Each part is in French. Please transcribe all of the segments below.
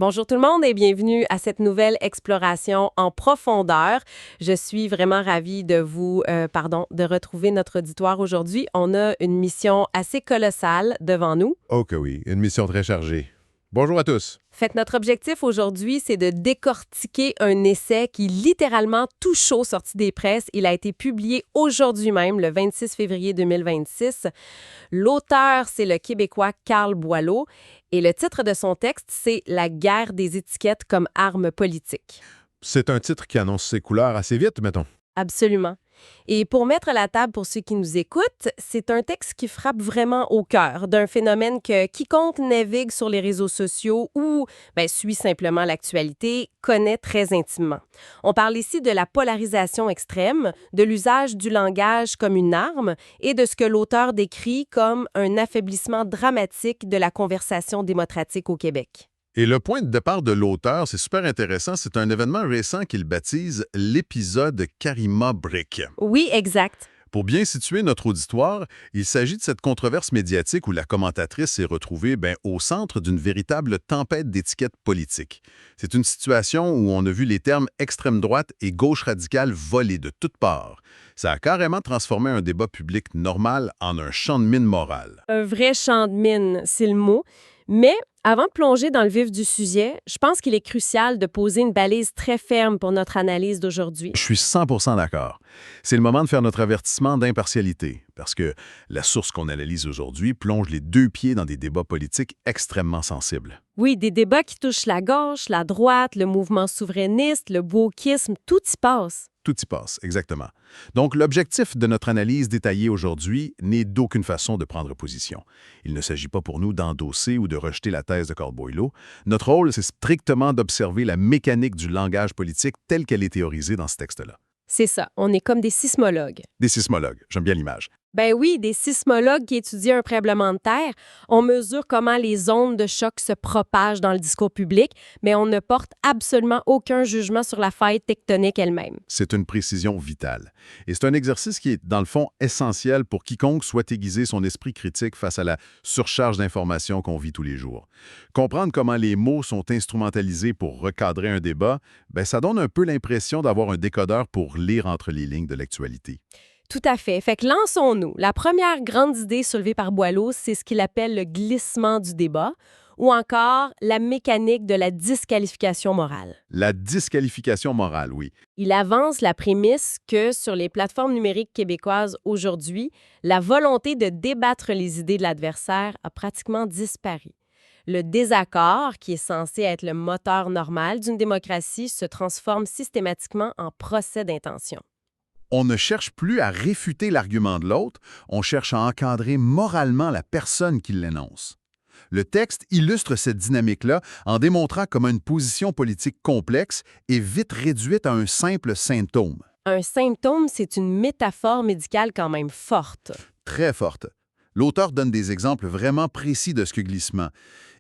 Bonjour tout le monde et bienvenue à cette nouvelle exploration en profondeur. Je suis vraiment ravie de de retrouver notre auditoire aujourd'hui. On a une mission assez colossale devant nous. Oh que oui, une mission très chargée. Bonjour à tous. Fait que notre objectif aujourd'hui, c'est de décortiquer un essai qui est littéralement tout chaud sorti des presses. Il a été publié aujourd'hui même, le 26 février 2026. L'auteur, c'est le Québécois Carl Boileau et le titre de son texte, c'est « La guerre des étiquettes comme arme politique ». C'est un titre qui annonce ses couleurs assez vite, mettons. Absolument. Et pour mettre la table pour ceux qui nous écoutent, c'est un texte qui frappe vraiment au cœur d'un phénomène que quiconque navigue sur les réseaux sociaux ou suit simplement l'actualité connaît très intimement. On parle ici de la polarisation extrême, de l'usage du langage comme une arme et de ce que l'auteur décrit comme un affaiblissement dramatique de la conversation démocratique au Québec. Et le point de départ de l'auteur, c'est super intéressant, c'est un événement récent qu'il baptise l'épisode Karima Brick. Oui, exact. Pour bien situer notre auditoire, il s'agit de cette controverse médiatique où la commentatrice s'est retrouvée au centre d'une véritable tempête d'étiquettes politiques. C'est une situation où on a vu les termes extrême droite et gauche radicale voler de toutes parts. Ça a carrément transformé un débat public normal en un champ de mine moral. Un vrai champ de mine, c'est le mot. Mais avant de plonger dans le vif du sujet, je pense qu'il est crucial de poser une balise très ferme pour notre analyse d'aujourd'hui. Je suis 100% d'accord. C'est le moment de faire notre avertissement d'impartialité, parce que la source qu'on analyse aujourd'hui plonge les deux pieds dans des débats politiques extrêmement sensibles. Oui, des débats qui touchent la gauche, la droite, le mouvement souverainiste, le wokisme, tout y passe. Tout y passe, exactement. Donc, l'objectif de notre analyse détaillée aujourd'hui n'est d'aucune façon de prendre position. Il ne s'agit pas pour nous d'endosser ou de rejeter la thèse de Carl Boileau. Notre rôle, c'est strictement d'observer la mécanique du langage politique telle qu'elle est théorisée dans ce texte-là. C'est ça, on est comme des sismologues. Des sismologues, j'aime bien l'image. Ben oui, des sismologues qui étudient un tremblement de terre. On mesure comment les ondes de choc se propagent dans le discours public, mais on ne porte absolument aucun jugement sur la faille tectonique elle-même. C'est une précision vitale. Et c'est un exercice qui est, dans le fond, essentiel pour quiconque souhaite aiguiser son esprit critique face à la surcharge d'informations qu'on vit tous les jours. Comprendre comment les mots sont instrumentalisés pour recadrer un débat, ça donne un peu l'impression d'avoir un décodeur pour lire entre les lignes de l'actualité. Tout à fait. Fait que lançons-nous. La première grande idée soulevée par Boileau, c'est ce qu'il appelle le glissement du débat ou encore la mécanique de la disqualification morale. La disqualification morale, oui. Il avance la prémisse que sur les plateformes numériques québécoises aujourd'hui, la volonté de débattre les idées de l'adversaire a pratiquement disparu. Le désaccord, qui est censé être le moteur normal d'une démocratie, se transforme systématiquement en procès d'intention. On ne cherche plus à réfuter l'argument de l'autre, on cherche à encadrer moralement la personne qui l'énonce. Le texte illustre cette dynamique-là en démontrant comment une position politique complexe est vite réduite à un simple symptôme. Un symptôme, c'est une métaphore médicale quand même forte. Très forte. L'auteur donne des exemples vraiment précis de ce que glissement.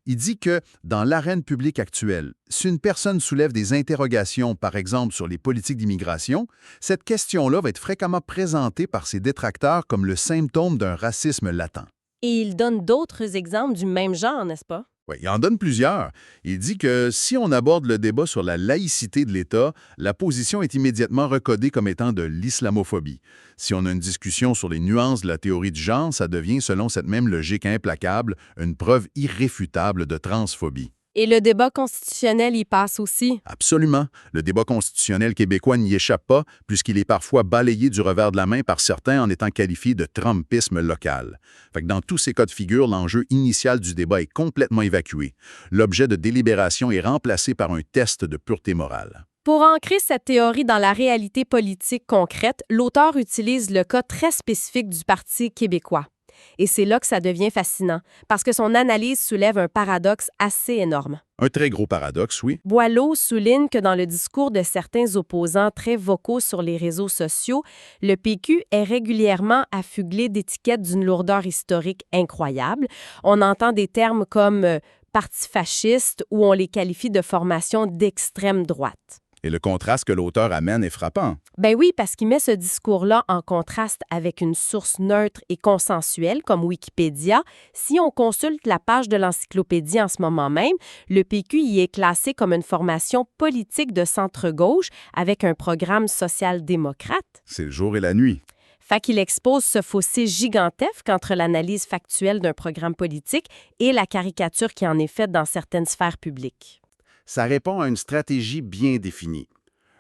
Il dit que, dans l'arène publique actuelle, si une personne soulève des interrogations, par exemple sur les politiques d'immigration, cette question-là va être fréquemment présentée par ses détracteurs comme le symptôme d'un racisme latent. Et il donne d'autres exemples du même genre, n'est-ce pas? Oui, il en donne plusieurs. Il dit que si on aborde le débat sur la laïcité de l'État, la position est immédiatement recodée comme étant de l'islamophobie. Si on a une discussion sur les nuances de la théorie du genre, ça devient, selon cette même logique implacable, une preuve irréfutable de transphobie. Et le débat constitutionnel y passe aussi. Absolument. Le débat constitutionnel québécois n'y échappe pas, puisqu'il est parfois balayé du revers de la main par certains en étant qualifié de trumpisme local. Fait que dans tous ces cas de figure, l'enjeu initial du débat est complètement évacué. L'objet de délibération est remplacé par un test de pureté morale. Pour ancrer cette théorie dans la réalité politique concrète, l'auteur utilise le cas très spécifique du Parti québécois. Et c'est là que ça devient fascinant, parce que son analyse soulève un paradoxe assez énorme. Un très gros paradoxe, oui. Boileau souligne que dans le discours de certains opposants très vocaux sur les réseaux sociaux, le PQ est régulièrement affublé d'étiquettes d'une lourdeur historique incroyable. On entend des termes comme « parti fasciste » ou on les qualifie de formation d'extrême droite. Et le contraste que l'auteur amène est frappant. Ben oui, parce qu'il met ce discours-là en contraste avec une source neutre et consensuelle comme Wikipédia. Si on consulte la page de l'encyclopédie en ce moment même, le PQ y est classé comme une formation politique de centre-gauche avec un programme social-démocrate. C'est le jour et la nuit. Fait qu'il expose ce fossé gigantesque entre l'analyse factuelle d'un programme politique et la caricature qui en est faite dans certaines sphères publiques. Ça répond à une stratégie bien définie.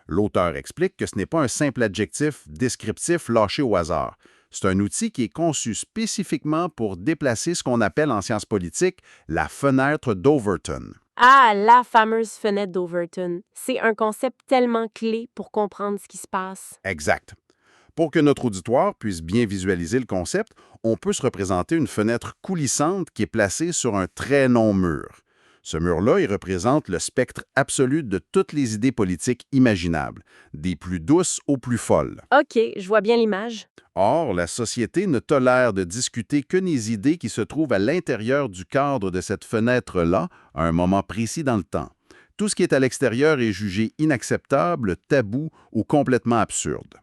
L'auteur explique que ce n'est pas un simple adjectif descriptif lâché au hasard. C'est un outil qui est conçu spécifiquement pour déplacer ce qu'on appelle en sciences politiques la fenêtre d'Overton. Ah, la fameuse fenêtre d'Overton. C'est un concept tellement clé pour comprendre ce qui se passe. Exact. Pour que notre auditoire puisse bien visualiser le concept, on peut se représenter une fenêtre coulissante qui est placée sur un très long mur. Ce mur-là, il représente le spectre absolu de toutes les idées politiques imaginables, des plus douces aux plus folles. OK, je vois bien l'image. Or, la société ne tolère de discuter que les idées qui se trouvent à l'intérieur du cadre de cette fenêtre-là, à un moment précis dans le temps. Tout ce qui est à l'extérieur est jugé inacceptable, tabou ou complètement absurde.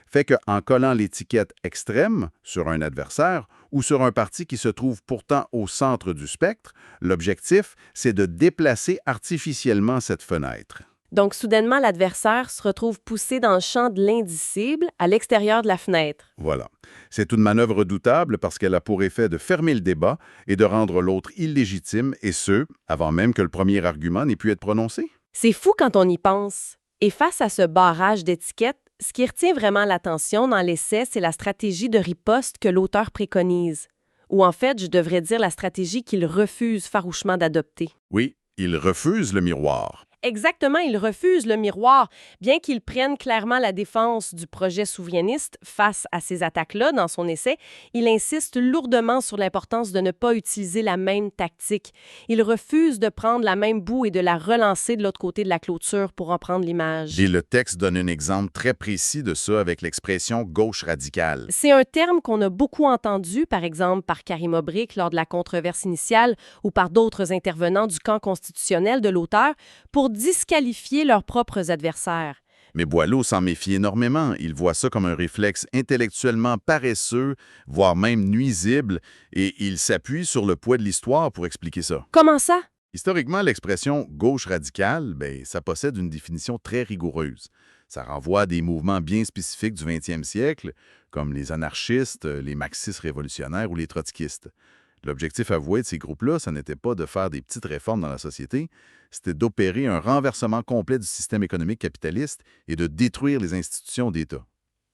Fait qu'en collant l'étiquette extrême sur un adversaire ou sur un parti qui se trouve pourtant au centre du spectre, l'objectif, c'est de déplacer artificiellement cette fenêtre. Donc, soudainement, l'adversaire se retrouve poussé dans le champ de l'indicible à l'extérieur de la fenêtre. Voilà. C'est une manœuvre redoutable parce qu'elle a pour effet de fermer le débat et de rendre l'autre illégitime, et ce, avant même que le premier argument n'ait pu être prononcé. C'est fou quand on y pense. Et face à ce barrage d'étiquettes, ce qui retient vraiment l'attention dans l'essai, c'est la stratégie de riposte que l'auteur préconise. Ou en fait, je devrais dire la stratégie qu'il refuse farouchement d'adopter. Oui, il refuse le miroir. Exactement, il refuse le miroir, bien qu'il prenne clairement la défense du projet souverainiste face à ces attaques-là dans son essai. Il insiste lourdement sur l'importance de ne pas utiliser la même tactique. Il refuse de prendre la même boue et de la relancer de l'autre côté de la clôture pour en prendre l'image. Et le texte donne un exemple très précis de ça avec l'expression « gauche radicale ». C'est un terme qu'on a beaucoup entendu, par exemple par Karim Obrick lors de la controverse initiale ou par d'autres intervenants du camp constitutionnel de l'auteur pour disqualifier leurs propres adversaires. Mais Boileau s'en méfie énormément. Il voit ça comme un réflexe intellectuellement paresseux, voire même nuisible, et il s'appuie sur le poids de l'histoire pour expliquer ça. Comment ça? Historiquement, l'expression « gauche radicale », ça possède une définition très rigoureuse. Ça renvoie à des mouvements bien spécifiques du 20e siècle, comme les anarchistes, les marxistes révolutionnaires ou les trotskistes. L'objectif avoué de ces groupes-là, ça n'était pas de faire des petites réformes dans la société, c'était d'opérer un renversement complet du système économique capitaliste et de détruire les institutions d'État.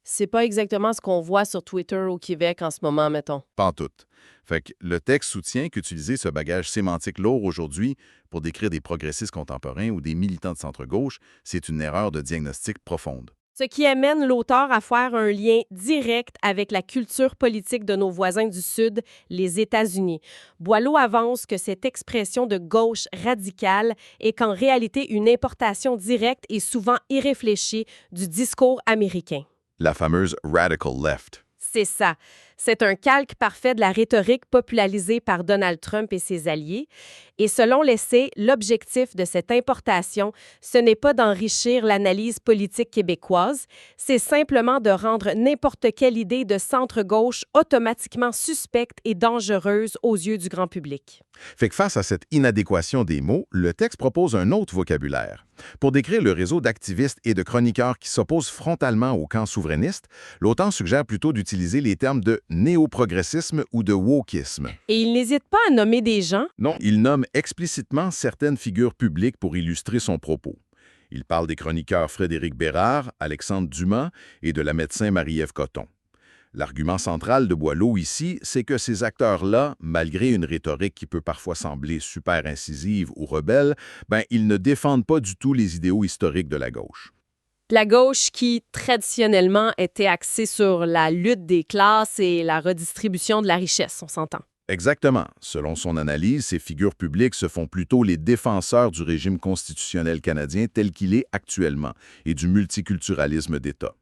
C'est pas exactement ce qu'on voit sur Twitter au Québec en ce moment, mettons. Pantoute. Fait que le texte soutient qu'utiliser ce bagage sémantique lourd aujourd'hui pour décrire des progressistes contemporains ou des militants de centre-gauche, c'est une erreur de diagnostic profonde. Ce qui amène l'auteur à faire un lien direct avec la culture politique de nos voisins du Sud, les États-Unis. Boileau avance que cette expression de gauche radicale est qu'en réalité une importation directe et souvent irréfléchie du discours américain. La fameuse « radical left ». C'est ça. C'est un calque parfait de la rhétorique popularisée par Donald Trump et ses alliés. Et selon l'essai, l'objectif de cette importation, ce n'est pas d'enrichir l'analyse politique québécoise, c'est simplement de rendre n'importe quelle idée de centre-gauche automatiquement suspecte et dangereuse aux yeux du grand public. Fait que face à cette inadéquation des mots, le texte propose un autre vocabulaire. Pour décrire le réseau d'activistes et de chroniqueurs qui s'opposent frontalement au camp souverainiste, l'auteur suggère plutôt d'utiliser les termes de néoprogressisme ou de wokisme. Et il n'hésite pas à nommer des gens. Non, il nomme explicitement certaines figures publiques pour illustrer son propos. Il parle des chroniqueurs Frédéric Bérard, Alexandre Dumas et de la médecin Marie-Ève Coton. L'argument central de Boileau ici, c'est que ces acteurs-là, malgré une rhétorique qui peut parfois sembler super incisive ou rebelle, ils ne défendent pas du tout les idéaux historiques de la gauche. La gauche qui, traditionnellement, était axée sur la lutte des classes et la redistribution de la richesse, on s'entend. Exactement. Selon son analyse, ces figures publiques se font plutôt les défenseurs du régime constitutionnel canadien tel qu'il est actuellement et du multiculturalisme d'État.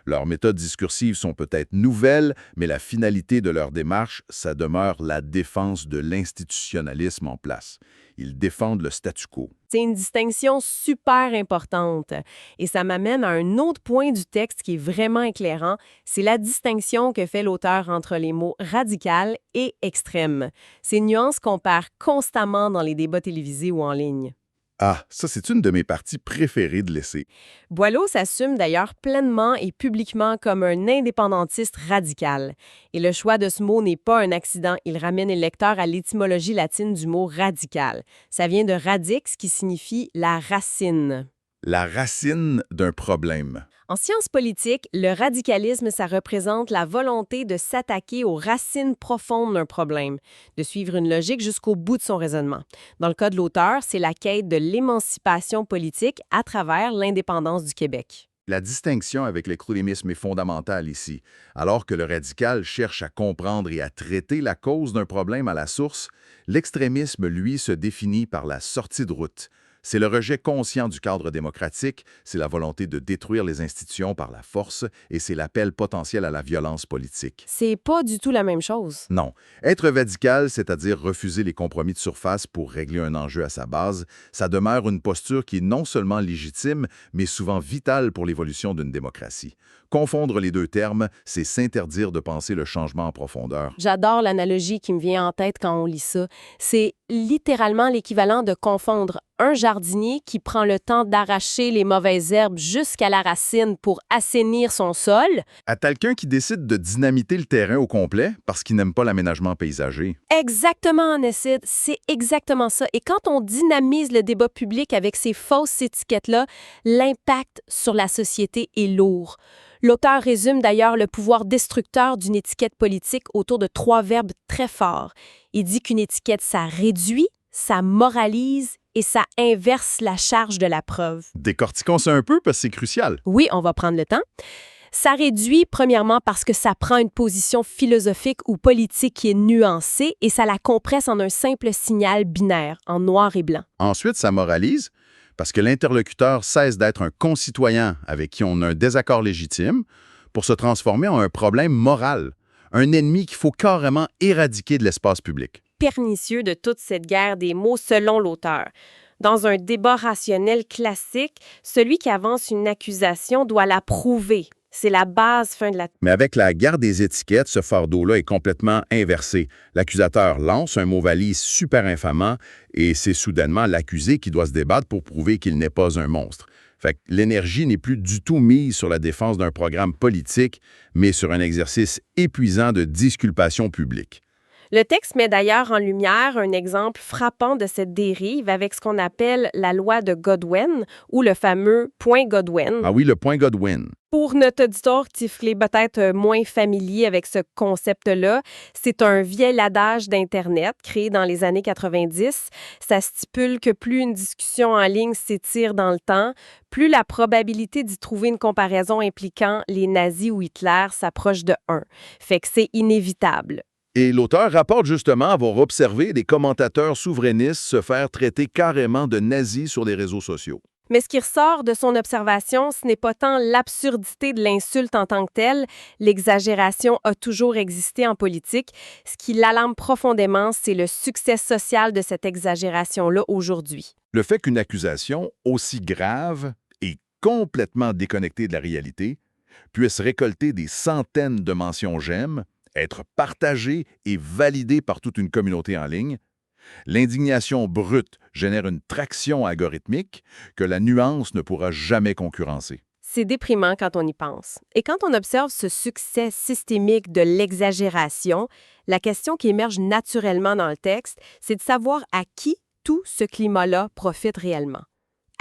Leurs méthodes discursives sont peut-être nouvelles, mais la finalité de leur démarche, ça demeure la défense de l'institutionnalisme en place. Ils défendent le statu quo. C'est une distinction super importante. Et ça m'amène à un autre point du texte qui est vraiment éclairant, c'est la distinction que fait l'auteur entre les mots radical et extrême. Ces nuances qu'on perd constamment dans les débats télévisés ou en ligne. Ah, ça c'est une de mes parties préférées de l'essai. Boileau s'assume d'ailleurs pleinement et publiquement comme un indépendantiste radical. Et le choix de ce mot n'est pas un accident, il ramène les lecteurs à l'étymologie latine du mot radical. Ça vient de radix qui signifie la racine. La racine d'un problème. En sciences politiques, le radicalisme, ça représente la volonté de s'attaquer aux racines profondes d'un problème, de suivre une logique jusqu'au bout de son raisonnement. Dans le cas de l'auteur, c'est la quête de l'émancipation politique à travers l'indépendance du Québec. La distinction avec l'écologisme est fondamentale ici. Alors que le radical cherche à comprendre et à traiter la cause d'un problème à la source, l'extrémisme, lui, se définit par la sortie de route. C'est le rejet conscient du cadre démocratique, c'est la volonté de détruire les institutions par la force et c'est l'appel potentiel à la violence politique. C'est pas du tout la même chose. Non. Être radical, c'est-à-dire refuser les compromis de surface pour régler un enjeu à sa base, ça demeure une posture qui est non seulement légitime, mais souvent vitale pour l'évolution d'une démocratie. Confondre les deux termes, c'est s'interdire de penser le changement en profondeur. J'adore l'analogie qui me vient en tête quand on lit ça. C'est littéralement l'équivalent de confondre un jardinier qui prend le temps d'arracher les mauvaises herbes jusqu'à la racine pour assainir son sol. À quelqu'un qui décide de dynamiter le terrain au complet parce qu'il n'aime pas l'aménagement paysager. Exactement, Anécide, c'est exactement ça. Et quand on dynamise le débat public avec ces fausses étiquettes-là, l'impact sur la société est lourd. L'auteur résume d'ailleurs le pouvoir destructeur d'une étiquette politique autour de 3 verbes très forts. Il dit qu'une étiquette, ça réduit, ça moralise et ça inverse la charge de la preuve. Décortiquons ça un peu parce que c'est crucial. Oui, on va prendre le temps. Ça réduit, premièrement, parce que ça prend une position philosophique ou politique qui est nuancée et ça la compresse en un simple signal binaire, en noir et blanc. Ensuite, ça moralise parce que l'interlocuteur cesse d'être un concitoyen avec qui on a un désaccord légitime pour se transformer en un problème moral, un ennemi qu'il faut carrément éradiquer de l'espace public. Pernicieux de toute cette guerre des mots selon l'auteur. Dans un débat rationnel classique, celui qui avance une accusation doit la prouver. C'est la base fin de la... Mais avec la guerre des étiquettes, ce fardeau-là est complètement inversé. L'accusateur lance un mot valise super infamant et c'est soudainement l'accusé qui doit se débattre pour prouver qu'il n'est pas un monstre. Fait que l'énergie n'est plus du tout mise sur la défense d'un programme politique, mais sur un exercice épuisant de disculpation publique. Le texte met d'ailleurs en lumière un exemple frappant de cette dérive avec ce qu'on appelle la loi de Godwin ou le fameux point Godwin. Ah oui, le point Godwin. Pour notre auditoire qui est peut-être moins familier avec ce concept-là, c'est un vieil adage d'Internet créé dans les années 90. Ça stipule que plus une discussion en ligne s'étire dans le temps, plus la probabilité d'y trouver une comparaison impliquant les nazis ou Hitler s'approche de 1. Fait que c'est inévitable. Et l'auteur rapporte justement avoir observé des commentateurs souverainistes se faire traiter carrément de nazis sur les réseaux sociaux. Mais ce qui ressort de son observation, ce n'est pas tant l'absurdité de l'insulte en tant que telle. L'exagération a toujours existé en politique. Ce qui l'alarme profondément, c'est le succès social de cette exagération-là aujourd'hui. Le fait qu'une accusation aussi grave et complètement déconnectée de la réalité puisse récolter des centaines de mentions j'aime, être partagée et validée par toute une communauté en ligne, l'indignation brute génère une traction algorithmique que la nuance ne pourra jamais concurrencer. C'est déprimant quand on y pense. Et quand on observe ce succès systémique de l'exagération, la question qui émerge naturellement dans le texte, c'est de savoir à qui tout ce climat-là profite réellement.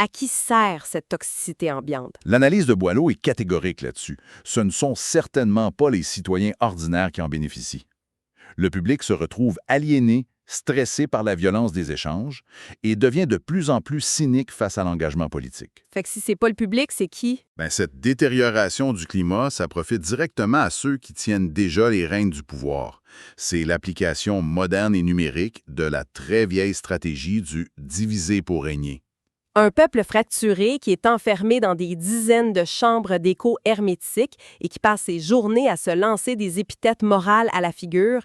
À qui sert cette toxicité ambiante? L'analyse de Boileau est catégorique là-dessus. Ce ne sont certainement pas les citoyens ordinaires qui en bénéficient. Le public se retrouve aliéné, stressé par la violence des échanges et devient de plus en plus cynique face à l'engagement politique. Fait que si c'est pas le public, c'est qui? Cette détérioration du climat, ça profite directement à ceux qui tiennent déjà les rênes du pouvoir. C'est l'application moderne et numérique de la très vieille stratégie du « diviser pour régner ». Un peuple fracturé qui est enfermé dans des dizaines de chambres d'écho hermétiques et qui passe ses journées à se lancer des épithètes morales à la figure,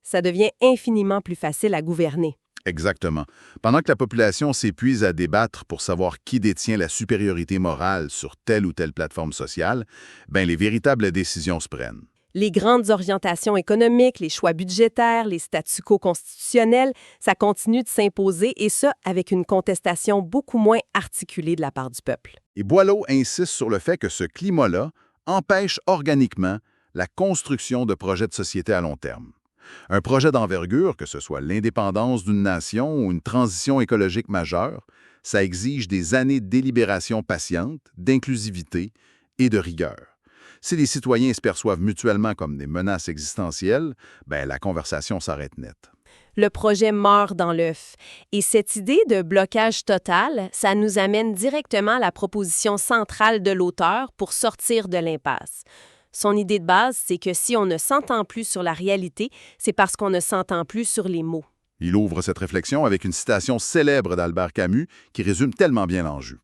ça devient infiniment plus facile à gouverner. Exactement. Pendant que la population s'épuise à débattre pour savoir qui détient la supériorité morale sur telle ou telle plateforme sociale, ben les véritables décisions se prennent. Les grandes orientations économiques, les choix budgétaires, les statu quo constitutionnels, ça continue de s'imposer et ça avec une contestation beaucoup moins articulée de la part du peuple. Et Boileau insiste sur le fait que ce climat-là empêche organiquement la construction de projets de société à long terme. Un projet d'envergure, que ce soit l'indépendance d'une nation ou une transition écologique majeure, ça exige des années de délibération patiente, d'inclusivité et de rigueur. Si les citoyens se perçoivent mutuellement comme des menaces existentielles, ben la conversation s'arrête net. Le projet meurt dans l'œuf. Et cette idée de blocage total, ça nous amène directement à la proposition centrale de l'auteur pour sortir de l'impasse. Son idée de base, c'est que si on ne s'entend plus sur la réalité, c'est parce qu'on ne s'entend plus sur les mots. Il ouvre cette réflexion avec une citation célèbre d'Albert Camus qui résume tellement bien l'enjeu.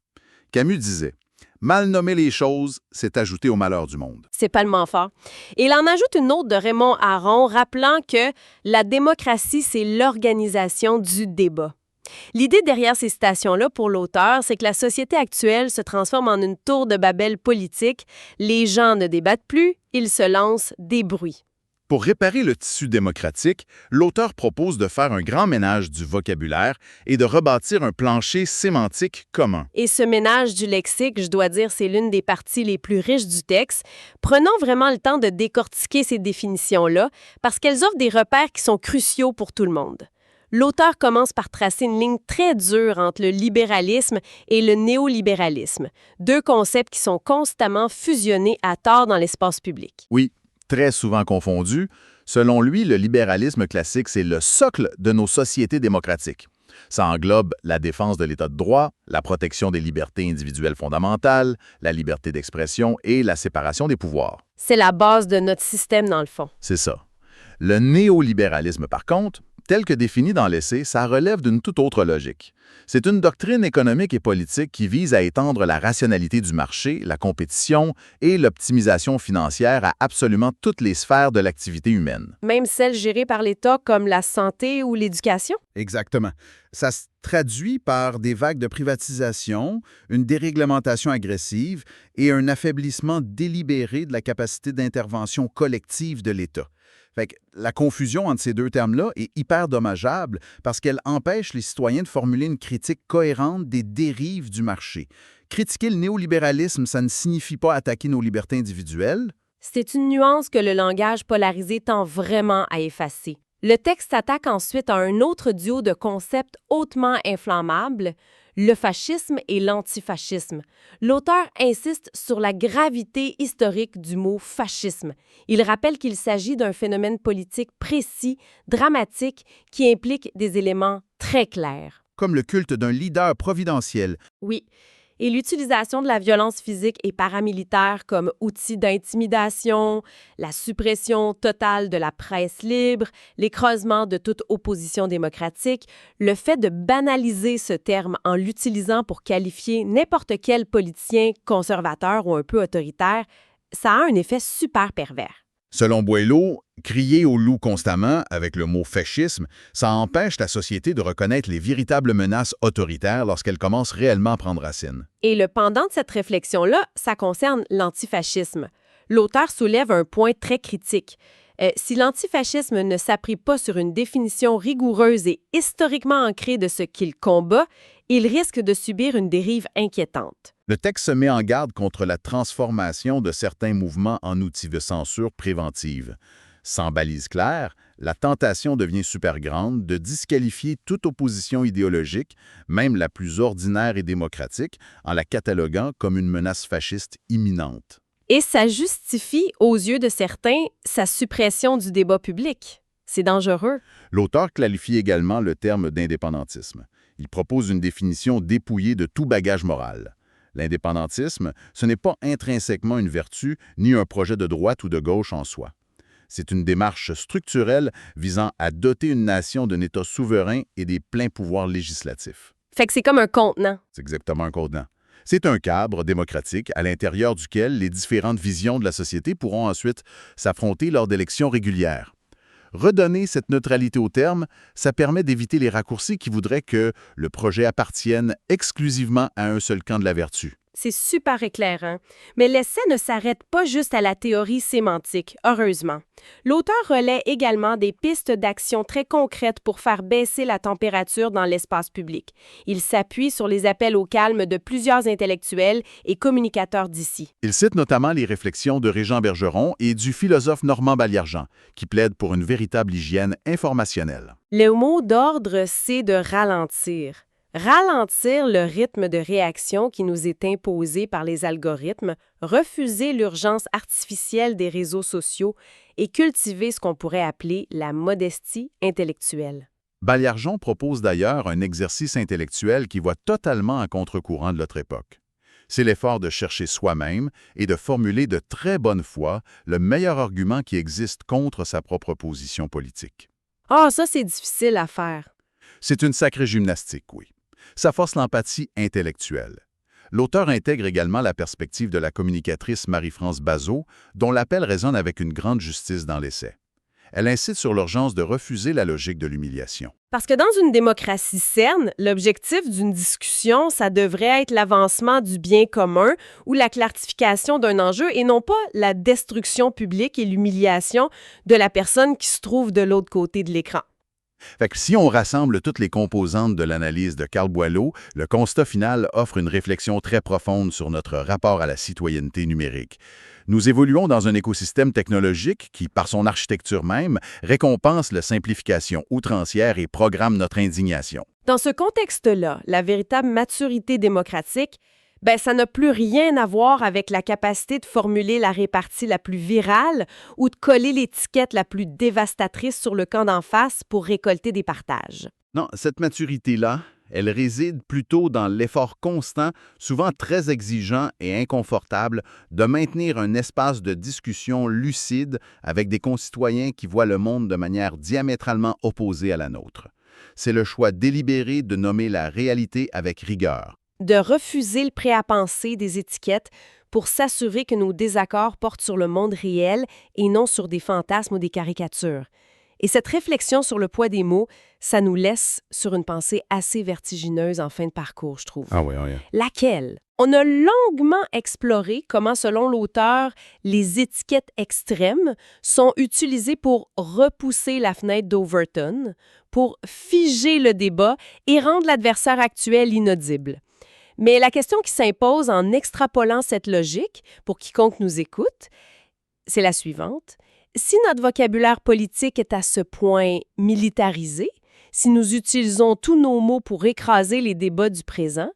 Camus disait « Mal nommer les choses, c'est ajouter au malheur du monde. » C'est pas le fort. Et il en ajoute une autre de Raymond Aron, rappelant que la démocratie, c'est l'organisation du débat. L'idée derrière ces citations-là pour l'auteur, c'est que la société actuelle se transforme en une tour de Babel politique. Les gens ne débattent plus, ils se lancent des bruits. Pour réparer le tissu démocratique, l'auteur propose de faire un grand ménage du vocabulaire et de rebâtir un plancher sémantique commun. Et ce ménage du lexique, je dois dire, c'est l'une des parties les plus riches du texte. Prenons vraiment le temps de décortiquer ces définitions-là, parce qu'elles offrent des repères qui sont cruciaux pour tout le monde. L'auteur commence par tracer une ligne très dure entre le libéralisme et le néolibéralisme, deux concepts qui sont constamment fusionnés à tort dans l'espace public. Oui, très souvent confondu. Selon lui, le libéralisme classique, c'est le socle de nos sociétés démocratiques. Ça englobe la défense de l'état de droit, la protection des libertés individuelles fondamentales, la liberté d'expression et la séparation des pouvoirs. C'est la base de notre système, dans le fond. C'est ça. Le néolibéralisme, par contre, tel que défini dans l'essai, ça relève d'une toute autre logique. C'est une doctrine économique et politique qui vise à étendre la rationalité du marché, la compétition et l'optimisation financière à absolument toutes les sphères de l'activité humaine. Même celles gérées par l'État comme la santé ou l'éducation? Exactement. Ça se traduit par des vagues de privatisation, une déréglementation agressive et un affaiblissement délibéré de la capacité d'intervention collective de l'État. Fait que la confusion entre ces deux termes-là est hyper dommageable parce qu'elle empêche les citoyens de formuler une critique cohérente des dérives du marché. Critiquer le néolibéralisme, ça ne signifie pas attaquer nos libertés individuelles. C'est une nuance que le langage polarisé tend vraiment à effacer. Le texte s'attaque ensuite à un autre duo de concepts hautement inflammables, le fascisme et l'antifascisme. L'auteur insiste sur la gravité historique du mot fascisme. Il rappelle qu'il s'agit d'un phénomène politique précis, dramatique, qui implique des éléments très clairs. Comme le culte d'un leader providentiel. Oui. Et l'utilisation de la violence physique et paramilitaire comme outil d'intimidation, la suppression totale de la presse libre, l'écrasement de toute opposition démocratique, le fait de banaliser ce terme en l'utilisant pour qualifier n'importe quel politicien conservateur ou un peu autoritaire, ça a un effet super pervers. Selon Boileau, crier au loup constamment avec le mot fascisme, ça empêche la société de reconnaître les véritables menaces autoritaires lorsqu'elles commencent réellement à prendre racine. Et le pendant de cette réflexion-là, ça concerne l'antifascisme. L'auteur soulève un point très critique. Si l'antifascisme ne s'appuie pas sur une définition rigoureuse et historiquement ancrée de ce qu'il combat, il risque de subir une dérive inquiétante. Le texte se met en garde contre la transformation de certains mouvements en outils de censure préventive. Sans balise claire, la tentation devient super grande de disqualifier toute opposition idéologique, même la plus ordinaire et démocratique, en la cataloguant comme une menace fasciste imminente. Et ça justifie, aux yeux de certains, sa suppression du débat public. C'est dangereux. L'auteur clarifie également le terme d'indépendantisme. Il propose une définition dépouillée de tout bagage moral. L'indépendantisme, ce n'est pas intrinsèquement une vertu ni un projet de droite ou de gauche en soi. C'est une démarche structurelle visant à doter une nation d'un État souverain et des pleins pouvoirs législatifs. Fait que c'est comme un contenant. C'est exactement un contenant. C'est un cadre démocratique à l'intérieur duquel les différentes visions de la société pourront ensuite s'affronter lors d'élections régulières. Redonner cette neutralité au terme, ça permet d'éviter les raccourcis qui voudraient que le projet appartienne exclusivement à un seul camp de la vertu. C'est super éclairant. Mais l'essai ne s'arrête pas juste à la théorie sémantique, heureusement. L'auteur relaie également des pistes d'action très concrètes pour faire baisser la température dans l'espace public. Il s'appuie sur les appels au calme de plusieurs intellectuels et communicateurs d'ici. Il cite notamment les réflexions de Régent Bergeron et du philosophe Normand Baillargeon, qui plaident pour une véritable hygiène informationnelle. Le mot d'ordre, c'est de ralentir. Ralentir le rythme de réaction qui nous est imposé par les algorithmes, refuser l'urgence artificielle des réseaux sociaux et cultiver ce qu'on pourrait appeler la modestie intellectuelle. Baillargeon propose d'ailleurs un exercice intellectuel qui va totalement à contre-courant de notre époque. C'est l'effort de chercher soi-même et de formuler de très bonne foi le meilleur argument qui existe contre sa propre position politique. Ah, ça, c'est difficile à faire. C'est une sacrée gymnastique, oui. Ça force l'empathie intellectuelle. L'auteur intègre également la perspective de la communicatrice Marie-France Bazot, dont l'appel résonne avec une grande justice dans l'essai. Elle incite sur l'urgence de refuser la logique de l'humiliation. Parce que dans une démocratie saine, l'objectif d'une discussion, ça devrait être l'avancement du bien commun ou la clarification d'un enjeu et non pas la destruction publique et l'humiliation de la personne qui se trouve de l'autre côté de l'écran. Fait que si on rassemble toutes les composantes de l'analyse de Carl Boileau, le constat final offre une réflexion très profonde sur notre rapport à la citoyenneté numérique. Nous évoluons dans un écosystème technologique qui, par son architecture même, récompense la simplification outrancière et programme notre indignation. Dans ce contexte-là, la véritable maturité démocratique, ça n'a plus rien à voir avec la capacité de formuler la répartie la plus virale ou de coller l'étiquette la plus dévastatrice sur le camp d'en face pour récolter des partages. Non, cette maturité-là, elle réside plutôt dans l'effort constant, souvent très exigeant et inconfortable, de maintenir un espace de discussion lucide avec des concitoyens qui voient le monde de manière diamétralement opposée à la nôtre. C'est le choix délibéré de nommer la réalité avec rigueur. De refuser le prêt-à-penser des étiquettes pour s'assurer que nos désaccords portent sur le monde réel et non sur des fantasmes ou des caricatures. Et cette réflexion sur le poids des mots, ça nous laisse sur une pensée assez vertigineuse en fin de parcours, je trouve. Ah oui, oui. Laquelle? On a longuement exploré comment, selon l'auteur, les étiquettes extrêmes sont utilisées pour repousser la fenêtre d'Overton, pour figer le débat et rendre l'adversaire actuel inaudible. Mais la question qui s'impose en extrapolant cette logique, pour quiconque nous écoute, c'est la suivante. Si notre vocabulaire politique est à ce point militarisé, si nous utilisons tous nos mots pour écraser les débats du présent,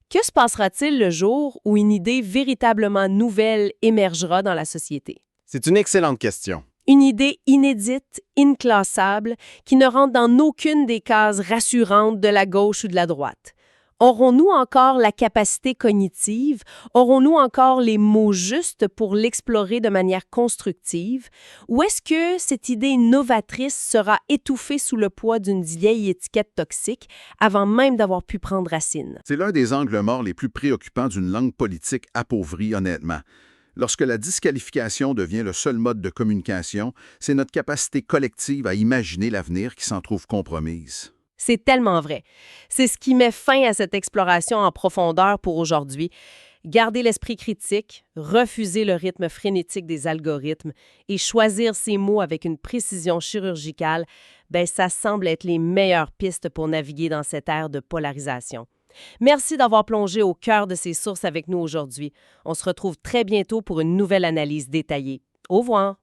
que se passera-t-il le jour où une idée véritablement nouvelle émergera dans la société? C'est une excellente question. Une idée inédite, inclassable, qui ne rentre dans aucune des cases rassurantes de la gauche ou de la droite. Aurons-nous encore la capacité cognitive? Aurons-nous encore les mots justes pour l'explorer de manière constructive? Ou est-ce que cette idée novatrice sera étouffée sous le poids d'une vieille étiquette toxique avant même d'avoir pu prendre racine? C'est l'un des angles morts les plus préoccupants d'une langue politique appauvrie, honnêtement. Lorsque la disqualification devient le seul mode de communication, c'est notre capacité collective à imaginer l'avenir qui s'en trouve compromise. C'est tellement vrai. C'est ce qui met fin à cette exploration en profondeur pour aujourd'hui. Garder l'esprit critique, refuser le rythme frénétique des algorithmes et choisir ses mots avec une précision chirurgicale, ça semble être les meilleures pistes pour naviguer dans cette ère de polarisation. Merci d'avoir plongé au cœur de ces sources avec nous aujourd'hui. On se retrouve très bientôt pour une nouvelle analyse détaillée. Au revoir!